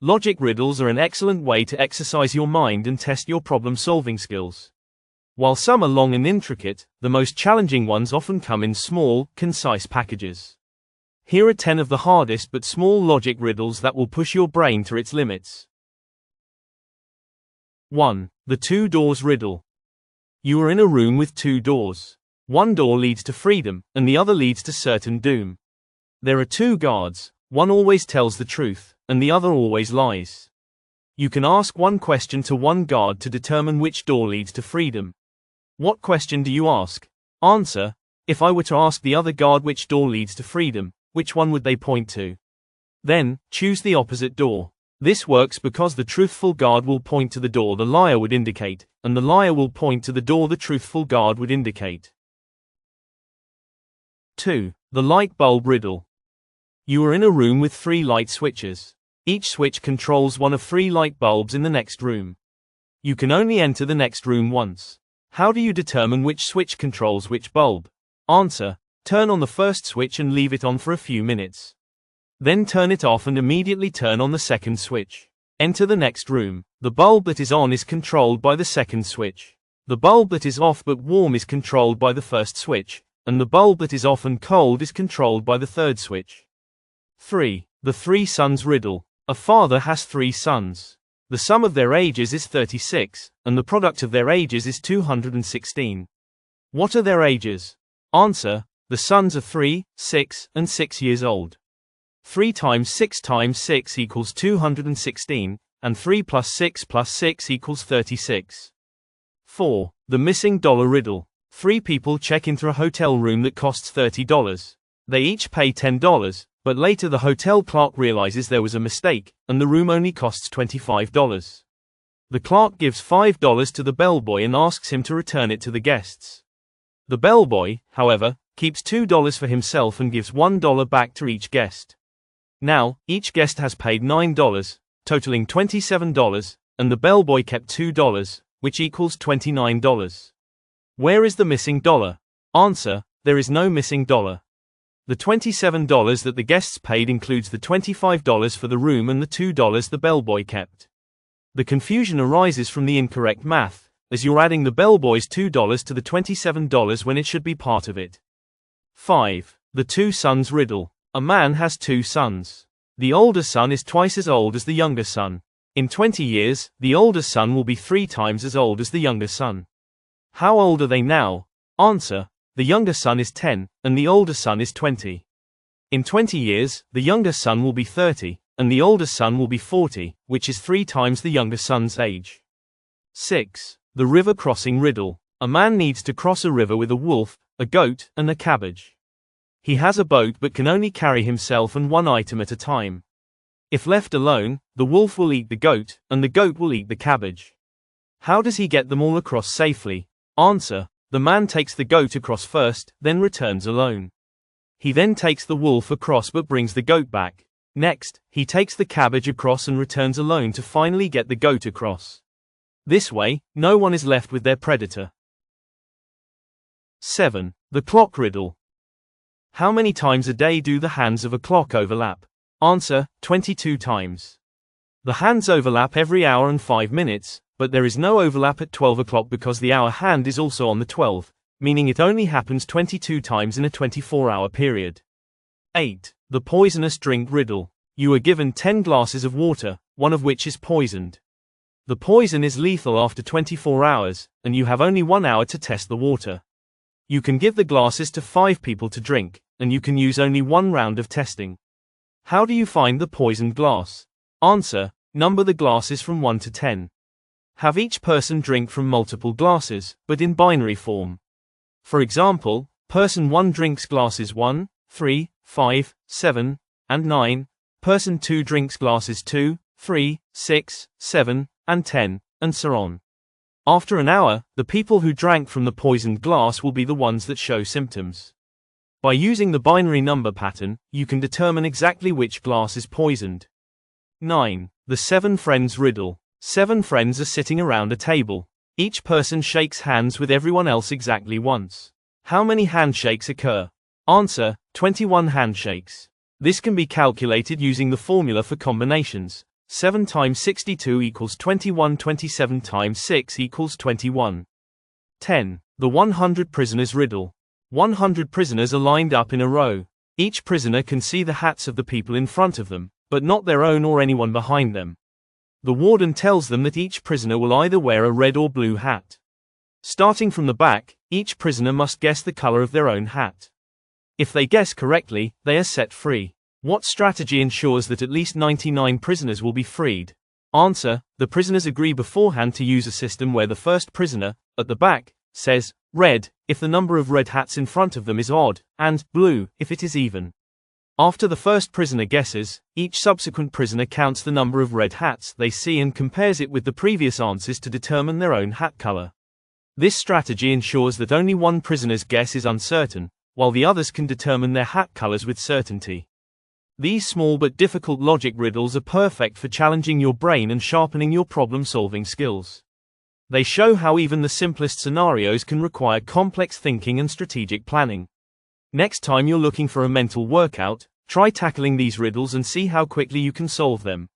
Logic riddles are an excellent way to exercise your mind and test your problem-solving skills. While some are long and intricate, the most challenging ones often come in small, concise packages. Here are 10 of the hardest but small logic riddles that will push your brain to its limits. 1. The two doors riddle. You are in a room with two doors. One door leads to freedom, and the other leads to certain doom. There are two guards, one always tells the truth, and the other always lies. You can ask one question to one guard to determine which door leads to freedom. What question do you ask? Answer: if I were to ask the other guard which door leads to freedom, which one would they point to? Then, choose the opposite door. This works because the truthful guard will point to the door the liar would indicate, and the liar will point to the door the truthful guard would indicate. 2. The light bulb riddle. You are in a room with 3 light switches. Each switch controls one of 3 light bulbs in the next room. You can only enter the next room once. How do you determine which switch controls which bulb? Answer: turn on the first switch and leave it on for a few minutes. Then turn it off and immediately turn on the second switch. Enter the next room. The bulb that is on is controlled by the second switch. The bulb that is off but warm is controlled by the first switch, and the bulb that is off and cold is controlled by the third switch. 3. The 3 sons riddle. A father has 3 sons. The sum of their ages is 36, and the product of their ages is 216. What are their ages? Answer: the sons are 3, 6, and 6 years old. 3 times 6 times 6 equals 216, and 3 plus 6 plus 6 equals 36. 4. The missing dollar riddle. 3 people check into a hotel room that costs $30. They each pay $10, but later the hotel clerk realizes there was a mistake, and the room only costs $25. The clerk gives $5 to the bellboy and asks him to return it to the guests. The bellboy, however, keeps $2 for himself and gives $1 back to each guest. Now, each guest has paid $9, totaling $27, and the bellboy kept $2, which equals $29. Where is the missing dollar? Answer: there is no missing dollar. The $27 that the guests paid includes the $25 for the room and the $2 the bellboy kept. The confusion arises from the incorrect math, as you're adding the bellboy's $2 to the $27 when it should be part of it. 5. The 2 sons riddle. A man has 2 sons. The older son is twice as old as the younger son. In 20 years, the older son will be 3 times as old as the younger son. How old are they now? Answer: the younger son is 10, and the older son is 20. In 20 years, the younger son will be 30, and the older son will be 40, which is 3 times the younger son's age. 6. The river crossing riddle. A man needs to cross a river with a wolf, a goat, and a cabbage. He has a boat but can only carry himself and one item at a time. If left alone, the wolf will eat the goat, and the goat will eat the cabbage. How does he get them all across safely? Answer: the man takes the goat across first, then returns alone. He then takes the wolf across but brings the goat back. Next, he takes the cabbage across and returns alone to finally get the goat across. This way, no one is left with their predator. 7. The clock riddle. How many times a day do the hands of a clock overlap? Answer: 22 times. The hands overlap every hour and 5 minutes, but there is no overlap at 12 o'clock because the hour hand is also on the 12, meaning it only happens 22 times in a 24-hour period. 8. The poisonous drink riddle. You are given 10 glasses of water, one of which is poisoned. The poison is lethal after 24 hours, and you have only 1 hour to test the water. You can give the glasses to 5 people to drink, and you can use only 1 round of testing. How do you find the poisoned glass? Answer: number the glasses from 1 to 10. Have each person drink from multiple glasses, but in binary form. For example, person 1 drinks glasses 1, 3, 5, 7, and 9, person 2 drinks glasses 2, 3, 6, 7, and 10, and so on. After an hour, the people who drank from the poisoned glass will be the ones that show symptoms. By using the binary number pattern, you can determine exactly which glass is poisoned. 9. The 7 friends riddle. 7 friends are sitting around a table. Each person shakes hands with everyone else exactly once. How many handshakes occur? Answer: 21 handshakes. This can be calculated using the formula for combinations. 7 times 62 equals 21. 27 times 6 equals 21. 10. The 100 prisoners riddle. 100 prisoners are lined up in a row. Each prisoner can see the hats of the people in front of them, but not their own or anyone behind them. The warden tells them that each prisoner will either wear a red or blue hat. Starting from the back, each prisoner must guess the color of their own hat. If they guess correctly, they are set free. What strategy ensures that at least 99 prisoners will be freed? Answer: the prisoners agree beforehand to use a system where the first prisoner, at the back, says, red, if the number of red hats in front of them is odd, and blue, if it is even. After the first prisoner guesses, each subsequent prisoner counts the number of red hats they see and compares it with the previous answers to determine their own hat color. This strategy ensures that only one prisoner's guess is uncertain, while the others can determine their hat colors with certainty. These small but difficult logic riddles are perfect for challenging your brain and sharpening your problem-solving skills. They show how even the simplest scenarios can require complex thinking and strategic planning. Next time you're looking for a mental workout, try tackling these riddles and see how quickly you can solve them.